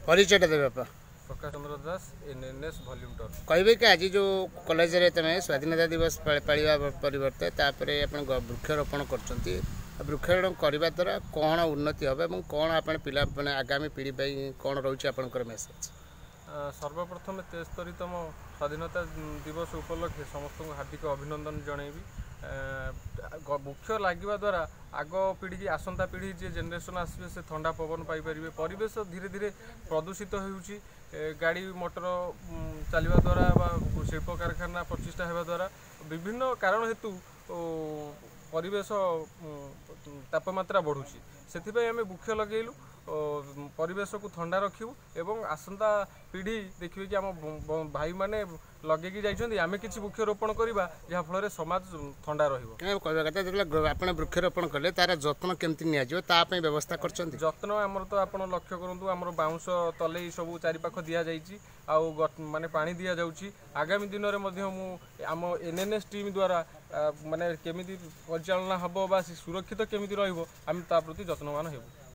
परिचय देवे प्रकाश चंद्र दास NNS volume 2 कहबे कि आज जो कॉलेज रे तमे स्वाधीनता दिवस पालिबा परिवर्ते तापरे आपण वृक्षारोपण करछंती वृक्षारोपण करबा द्वारा कोन उन्नति होबे एवं कोन आपण पिला माने आगामी पीढ़ी पई कोन रहउछि आपनकर मेसेज। सर्वप्रथम 73तम स्वाधीनता दिवस उपलक्षे समस्त हार्दिक अभिनंदन जनइबी। वृक्ष लगे द्वारा आग पीढ़ी की आसंता पीढ़ी जे जेनेरेशन आसवे से ठंडा पवन पाइपर। परिवेश धीरे धीरे प्रदूषित होउछि गाड़ी मोटर चलवा द्वारा शिल्प कारखाना प्रतिष्ठा होगा द्वारा विभिन्न कारण हेतु परिवेश तापमात्रा बढ़ुची। से आम वृक्ष लगेलु परिवेश को ठंडा रखू एवं आसंता पीढ़ी देखिए कि आम भाई माने लगे जाइए आम कि वृक्षरोपण करवा जहाँफल समाज ठंडा रहा। वृक्षरोपण कले तार जत्न केमती नि व्यवस्था कर जत्न आमर तो आप लक्ष्य करूँ आमर बाउंश तले सब चारिपाख दि जाइए माने पानी दि जाऊँगी। आगामी दिन में आम एनएनएस टीम द्वारा माने केमिति परिचालना हम सुरक्षित केमिति रहिबो आम ता प्रति जत्नवान हेबु।